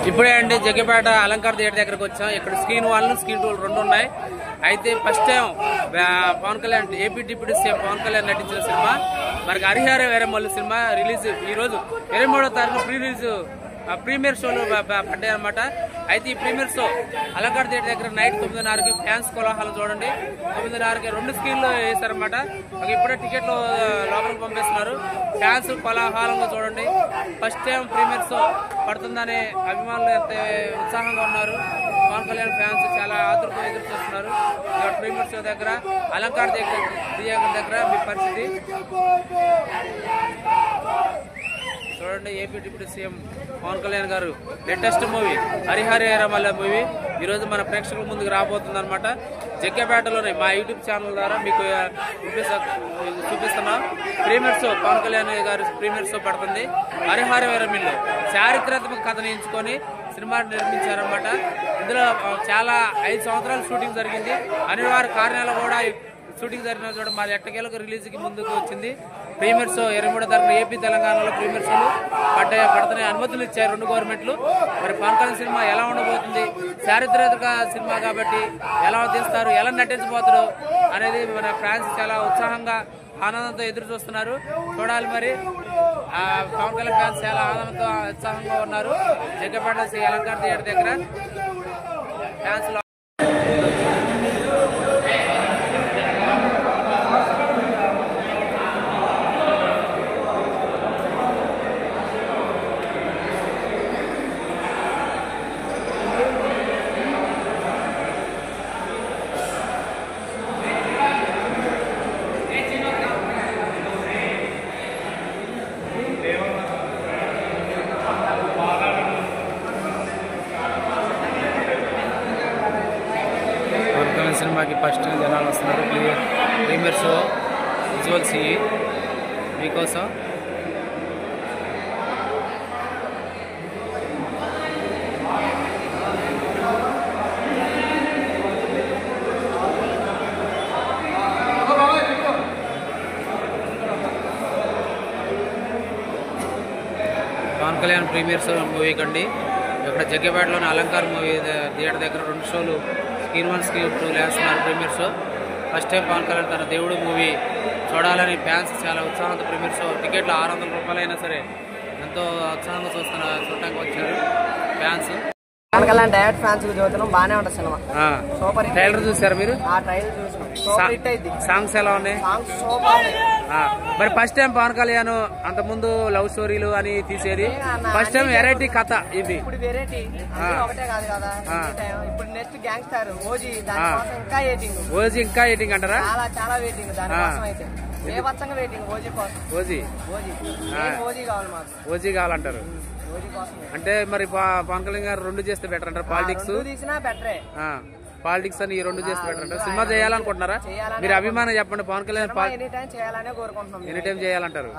ఇప్పుడే అండి జగ్గపేట అలంకార్ థియేటర్ దగ్గరకు వచ్చాం. ఇక్కడ స్క్రీన్ 1 స్క్రీన్ 2 రెండు ఉన్నాయి. అయితే first time Pawan Kalyan AP deputy CM Pawan Kalyan నటించిన సినిమా మనకి హరిహర వీరమల్లు సినిమా రిలీజ్ ఈ రోజు 23వ తారీఖు ప్రీ రిలీజ్ ప్రీమియర్ షోలు పడ్డాయి అనమాట. అయితే ఈ ప్రీమియర్ షో అలంకార్ థియేటర్ దగ్గర నైట్ 9:30కి ఫ్యాన్స్ కోలాహలం చూడండి. 9:30కి 2 స్క్రీన్లు వేశారనమాట. ఇప్పుడే టికెట్లు లోపలికి పంపిస్తున్నారు. ఫ్యాన్స్ కోలాహలంగా చూడండి. ఫస్ట్ టైం ప్రీమియర్ షో పడుతుందనే అభిమానులు ఎంత ఉత్సాహంగా ఉన్నారు. పవన్ కళ్యాణ్ ఫ్యాన్స్ చాలా ఆతృతగా ఎదురు చూస్తున్నారు. ప్రీమియర్ షో దగ్గర అలంకార్ థియేటర్ దగ్గర మీ పరిస్థితి చూడండి. AP deputy CM Pawan Kalyan garu latest movie Harihara Veeramallu movie ఈరోజు మన ప్రేక్షకుల ముందుకు రాబోతుంది అనమాట. జగ్గపేటలోనే మా యూట్యూబ్ ఛానల్ ద్వారా మీకు చూపిస్తున్నాం. ప్రీమియర్ షో పవన్ కళ్యాణ్ గారు ప్రీమియర్ షో పడుతుంది. హరిహర వీరమల్లు చారిత్రాత్మక కథను ఎంచుకొని సినిమా నిర్మించారనమాట. ఇందులో చాలా 5 సంవత్సరాలు షూటింగ్ జరిగింది. అనివార్య కారణాలు కూడా షూటింగ్ జరిగిన చోట మా ఎట్టకేలకు రిలీజ్ కి ముందుకు వచ్చింది. ప్రీమియర్ షో 23వ తారీఖున ఏపీ తెలంగాణలో ప్రీమియర్ షోలు పడుతున్నాయి. అనుమతులు ఇచ్చారు 2 గవర్నమెంట్లు. మరి పవన్ కళ్యాణ్ సినిమా ఎలా ఉండబోతుంది, చారిత్రక సినిమా కాబట్టి ఎలా తీస్తారు, ఎలా నటించబోతారు అనేది మన ఫ్యాన్స్ చాలా ఉత్సాహంగా ఆనందంతో ఎదురు చూస్తున్నారు. చూడాలి మరి. పవన్ కళ్యాణ్ ఫ్యాన్స్ చాలా ఆనందంతో ఉత్సాహంగా ఉన్నారు. జగ్గపేట అలంకార్ థియేటర్ దగ్గర ఫ్యాన్స్ సినిమాకి ఫస్ట్ జనాలు వస్తున్నారు. ప్రీమియర్ షో విజువల్స్ మీకోసం. Pawan Kalyan premiere show movie కండి ఇక్కడ జగ్గపేటలోని అలంకార్ మూవీ థియేటర్ దగ్గర 2 షోలు స్క్రీన్ 1 స్క్రీన్ 2 వేస్తున్నారు. Premiere show first time Pawan Kalyan తన దేవుడు మూవీ చూడాలని ఫ్యాన్స్ చాలా ఉత్సాహంతో ప్రీమియర్ షో టికెట్లు 600 రూపాయలైనా సరే ఎంతో ఉత్సాహంగా చూడటానికి వచ్చారు fans. Pawan Kalyan direct fans చూస్తున్నాం. బాగానే ఉంటుంది సినిమా. సూపర్. ట్రైలర్ చూసారు మీరు? ట్రైలర్ చూసినాం. సూపర్ హిట్ అయింది. సాంగ్స్ ఎలా ఉన్నాయి? Songs super. మరి ఫస్ట్ టైం పవన్ కళ్యాణ్ అంత ముందు లవ్ స్టోరీలు అని తీసేది. ఫస్ట్ టైం వెరైటీ కథ ఇది. ఇప్పుడు వెరైటీ ఒకటే కాదు కదా. ఇప్పుడు నెక్స్ట్ గ్యాంగ్స్టర్ ఓజీ. దానికోసం ఇంకా వెయిటింగ్. ఓజీ ఇంకా వెయిటింగ్ అంటారా? చాలా చాలా వెయిటింగ్ దానికోసం. అయితే బేవత్సంగా వెయిటింగ్ ఓజీ కోసం. ఓజీ కావాలి మాకు. ఓజీ కావాలంటారు. అంటే మరి పవన్ కళ్యాణ్ గారు 2 చేస్తే బెటర్ అంటారు. పాలిటిక్స్ తీసినా బెటరే. పాలిటిక్స్ అని 2 చేస్తే బెటర్ అంటారు. సినిమా చేయాలనుకుంటున్నారా? మీరు అభిమానం చెప్పండి. పవన్ కళ్యాణ్ ఎనీ టైం చేయాలనే కోరుకుంటున్నాం. ఎనీ టైం చేయాలంటారు.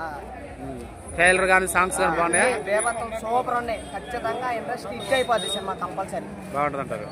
ట్రైలర్ కానీ సాంగ్స్ కానీ బాగున్నాయి. బేవత్సం సూపర్ ఉన్నాయి. ఖచ్చితంగా ఇంట్రెస్ట్ హిట్ అయిపోద్ది సినిమా కంపల్సరీ. బాగుంటుంది అంటారు.